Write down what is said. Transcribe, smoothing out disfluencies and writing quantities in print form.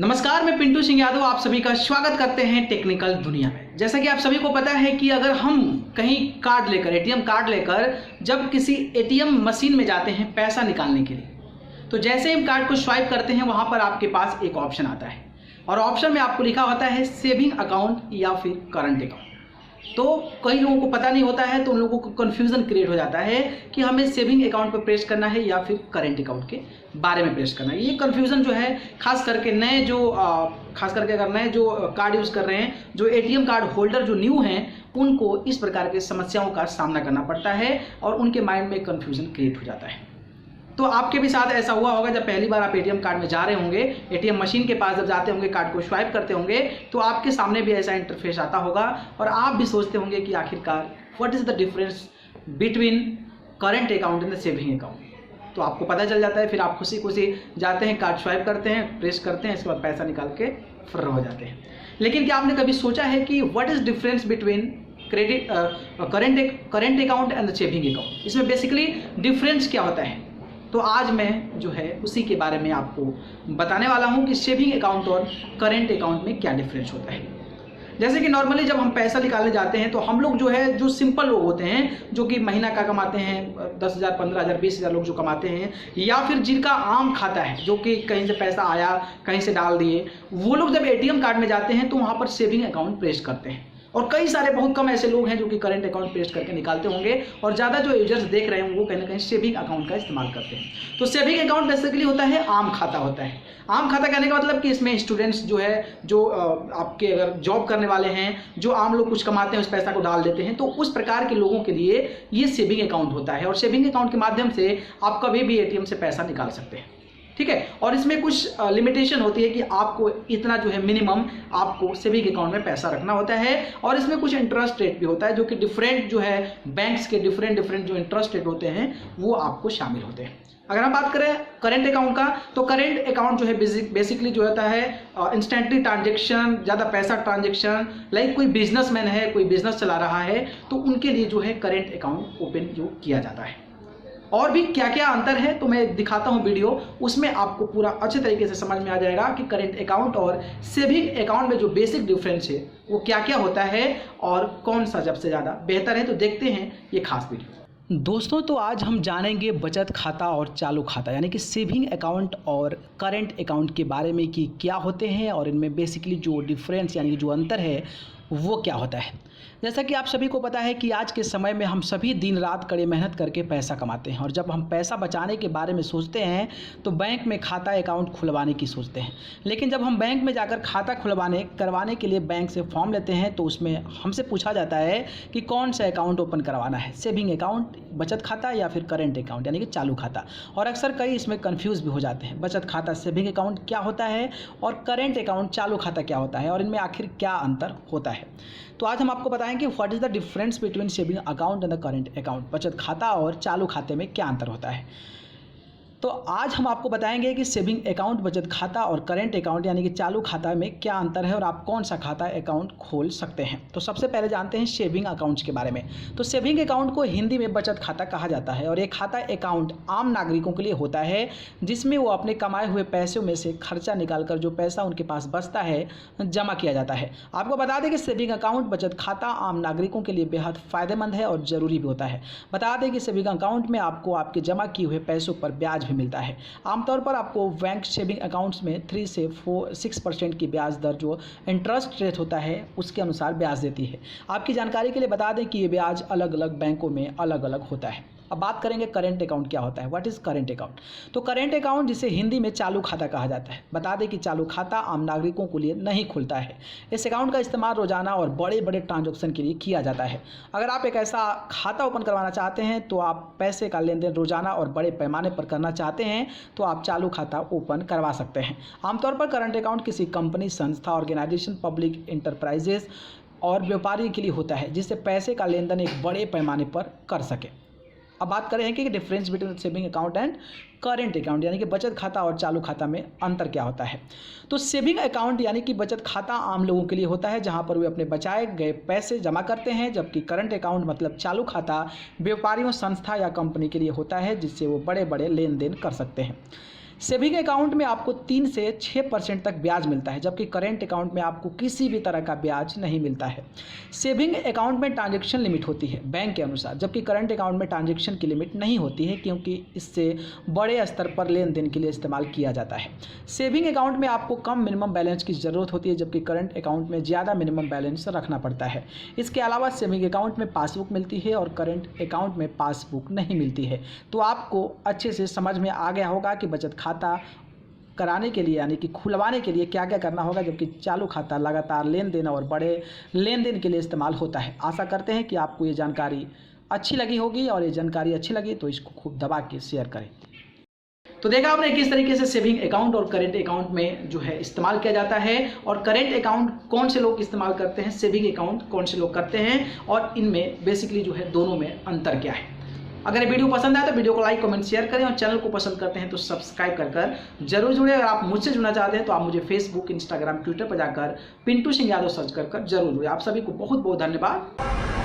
नमस्कार, मैं पिंटू सिंह यादव आप सभी का स्वागत करते हैं टेक्निकल दुनिया में। जैसा कि आप सभी को पता है कि अगर हम कहीं कार्ड लेकर एटीएम कार्ड लेकर जब किसी एटीएम मशीन में जाते हैं पैसा निकालने के लिए, तो जैसे हम कार्ड को स्वाइप करते हैं वहां पर आपके पास एक ऑप्शन आता है और ऑप्शन में आपको लिखा होता है सेविंग अकाउंट या फिर करंट अकाउंट। तो कई लोगों को पता नहीं होता है तो उन लोगों को कन्फ्यूज़न क्रिएट हो जाता है कि हमें सेविंग अकाउंट पर प्रेस करना है या फिर करेंट अकाउंट के बारे में प्रेस करना है। ये कन्फ्यूज़न जो है खास करके अगर नए जो कार्ड यूज़ कर रहे हैं, जो एटीएम कार्ड होल्डर जो न्यू हैं, उनको इस प्रकार की समस्याओं का सामना करना पड़ता है और उनके माइंड में कन्फ्यूज़न क्रिएट हो जाता है। तो आपके भी साथ ऐसा हुआ होगा, जब पहली बार आप एटीएम कार्ड में जा रहे होंगे, एटीएम मशीन के पास जब जाते होंगे, कार्ड को स्वाइप करते होंगे, तो आपके सामने भी ऐसा इंटरफेस आता होगा और आप भी सोचते होंगे कि आखिरकार what is the difference between current account and the saving account. तो आपको पता चल जाता है, फिर आप खुशी खुशी जाते हैं, कार्ड स्वाइप करते हैं, प्रेस करते हैं, इसके बाद पैसा निकाल के फर्र हो जाते हैं। लेकिन क्या आपने कभी सोचा है कि what is difference between current account and the saving account? इसमें बेसिकली डिफरेंस क्या होता है? तो आज मैं जो है उसी के बारे में आपको बताने वाला हूं कि सेविंग अकाउंट और करेंट अकाउंट में क्या डिफरेंस होता है। जैसे कि नॉर्मली जब हम पैसा निकालने जाते हैं तो हम लोग जो सिंपल लोग होते हैं, जो कि महीना का कमाते हैं 10,000, 15,000, 20,000 लोग जो कमाते हैं, या फिर जिनका आम खाता है, जो कि कहीं से पैसा आया कहीं से डाल दिए, वो लोग जब एटीएम कार्ड में जाते हैं तो वहाँ पर सेविंग अकाउंट प्रेस करते हैं। और कई सारे बहुत कम ऐसे लोग हैं जो कि करंट अकाउंट प्रेस करके निकालते होंगे और ज़्यादा जो यूजर्स देख रहे हैं वो कहीं ना कहीं सेविंग अकाउंट का इस्तेमाल करते हैं। तो सेविंग अकाउंट बेसिकली होता है आम खाता होता है। आम खाता कहने का मतलब कि इसमें स्टूडेंट्स जो आपके अगर जॉब करने वाले हैं, जो आम लोग कुछ कमाते हैं उस पैसा को डाल देते हैं, तो उस प्रकार के लोगों के लिए ये सेविंग अकाउंट होता है। और सेविंग अकाउंट के माध्यम से आप कभी भी एटीएम से पैसा निकाल सकते हैं, ठीक है। और इसमें कुछ लिमिटेशन होती है कि आपको इतना मिनिमम आपको सेविंग अकाउंट में पैसा रखना होता है। और इसमें कुछ इंटरेस्ट रेट भी होता है, जो कि डिफरेंट बैंक्स के डिफरेंट जो इंटरेस्ट रेट होते हैं वो आपको शामिल होते हैं। अगर हम बात करें करेंट अकाउंट का, तो करेंट अकाउंट बेसिकली होता है इंस्टेंटली ट्रांजेक्शन, ज़्यादा पैसा ट्रांजेक्शन, लाइक कोई बिजनेसमैन है, कोई बिजनेस चला रहा है, तो उनके लिए करेंट अकाउंट ओपन किया जाता है। और भी क्या क्या अंतर है तो मैं दिखाता हूं वीडियो, उसमें आपको पूरा अच्छे तरीके से समझ में आ जाएगा कि करेंट अकाउंट और सेविंग अकाउंट में जो बेसिक डिफरेंस है वो क्या क्या होता है और कौन सा सबसे ज़्यादा बेहतर है। तो देखते हैं ये खास वीडियो। दोस्तों, तो आज हम जानेंगे बचत खाता और चालू खाता यानी कि सेविंग अकाउंट और करेंट अकाउंट के बारे में कि क्या होते हैं और इनमें बेसिकली जो डिफरेंस यानी जो अंतर है वो क्या होता है। जैसा कि आप सभी को पता है कि आज के समय में हम सभी दिन रात कड़ी मेहनत करके पैसा कमाते हैं और जब हम पैसा बचाने के बारे में सोचते हैं तो बैंक में खाता अकाउंट खुलवाने की सोचते हैं। लेकिन जब हम बैंक में जाकर खाता करवाने के लिए बैंक से फॉर्म लेते हैं तो उसमें हमसे पूछा जाता है कि कौन सा अकाउंट ओपन करवाना है, सेविंग अकाउंट, बचत खाता या फिर करेंट अकाउंट यानी कि चालू खाता। और अक्सर कई इसमें कन्फ्यूज़ भी हो जाते हैं, बचत खाता सेविंग अकाउंट क्या होता है और करेंट अकाउंट चालू खाता क्या होता है और इनमें आखिर क्या अंतर होता है। तो आज हम आपको बताएंगे what is the difference between saving account and the current account, बचत खाता और चालू खाते में क्या अंतर होता है। तो आज हम आपको बताएंगे कि सेविंग अकाउंट, बचत खाता और करेंट अकाउंट यानी कि चालू खाता में क्या अंतर है और आप कौन सा खाता अकाउंट खोल सकते हैं। तो सबसे पहले जानते हैं सेविंग अकाउंट्स के बारे में। तो सेविंग अकाउंट को हिंदी में बचत खाता कहा जाता है और ये खाता अकाउंट आम नागरिकों के लिए होता है जिसमें वो अपने कमाए हुए पैसों में से खर्चा निकालकर जो पैसा उनके पास बचता है जमा किया जाता है। आपको बता दें कि सेविंग अकाउंट, बचत खाता आम नागरिकों के लिए बेहद फ़ायदेमंद है और ज़रूरी भी होता है। बता दें कि सेविंग अकाउंट में आपको आपके जमा किए हुए पैसों पर ब्याज मिलता है। आमतौर पर आपको बैंक सेविंग अकाउंट्स में 3 से 6% की ब्याज दर जो इंटरेस्ट रेट होता है उसके अनुसार ब्याज देती है। आपकी जानकारी के लिए बता दें कि ये ब्याज अलग अलग बैंकों में अलग अलग होता है। अब बात करेंगे करेंट अकाउंट क्या होता है, व्हाट इज़ करेंट अकाउंट। तो करेंट अकाउंट जिसे हिंदी में चालू खाता कहा जाता है। बता दें कि चालू खाता आम नागरिकों के लिए नहीं खुलता है। इस अकाउंट का इस्तेमाल रोजाना और बड़े बड़े ट्रांजैक्शन के लिए किया जाता है। अगर आप एक ऐसा खाता ओपन करवाना चाहते हैं तो आप पैसे का लेन देन रोजाना और बड़े पैमाने पर करना चाहते हैं तो आप चालू खाता ओपन करवा सकते हैं। आमतौर पर करंट अकाउंट किसी कंपनी, संस्था, ऑर्गेनाइजेशन, पब्लिक इंटरप्राइजेस और व्यापारी के लिए होता है जिससे पैसे का लेन देन एक बड़े पैमाने पर कर सके। अब बात करें कि difference between saving account and current account यानी कि बचत खाता और चालू खाता में अंतर क्या होता है। तो सेविंग अकाउंट यानी कि बचत खाता आम लोगों के लिए होता है जहां पर वे अपने बचाए गए पैसे जमा करते हैं, जबकि करंट अकाउंट मतलब चालू खाता व्यापारियों, संस्था या कंपनी के लिए होता है जिससे वो बड़े बड़े लेन देन कर सकते हैं। सेविंग अकाउंट में आपको 3 से 6% तक ब्याज मिलता है, जबकि करेंट अकाउंट में आपको किसी भी तरह का ब्याज नहीं मिलता है। सेविंग अकाउंट में ट्रांजैक्शन लिमिट होती है बैंक के अनुसार, जबकि करंट अकाउंट में ट्रांजैक्शन की लिमिट नहीं होती है, क्योंकि इससे बड़े स्तर पर लेन देन के लिए इस्तेमाल किया जाता है। सेविंग अकाउंट में आपको कम मिनिमम बैलेंस की ज़रूरत होती है, जबकि करंट अकाउंट में ज़्यादा मिनिमम बैलेंस रखना पड़ता है। इसके अलावा सेविंग अकाउंट में पासबुक मिलती है और करंट अकाउंट में पासबुक नहीं मिलती है। तो आपको अच्छे से समझ में आ गया होगा कि बचत खाता कराने के लिए यानी कि खुलवाने के लिए क्या क्या करना होगा, जबकि चालू खाता लगातार लेन देन और बड़े लेन देन के लिए इस्तेमाल होता है। आशा करते हैं कि आपको ये जानकारी अच्छी लगी होगी, और ये जानकारी अच्छी लगी तो इसको खूब दबा के शेयर करें। तो देखा आपने किस तरीके से सेविंग अकाउंट और करेंट अकाउंट में जो है इस्तेमाल किया जाता है, और करेंट अकाउंट कौन से लोग इस्तेमाल करते हैं, सेविंग अकाउंट कौन से लोग करते हैं, और इनमें बेसिकली जो है दोनों में अंतर क्या है। अगर ये वीडियो पसंद आए तो वीडियो को लाइक कमेंट शेयर करें, और चैनल को पसंद करते हैं तो सब्सक्राइब कर जरूर जुड़े। अगर आप मुझसे जुड़ना चाहते हैं तो आप मुझे फेसबुक, इंस्टाग्राम, ट्विटर पर जाकर पिंटू सिंह यादव सर्च कर जरूर जुड़े। आप सभी को बहुत बहुत धन्यवाद।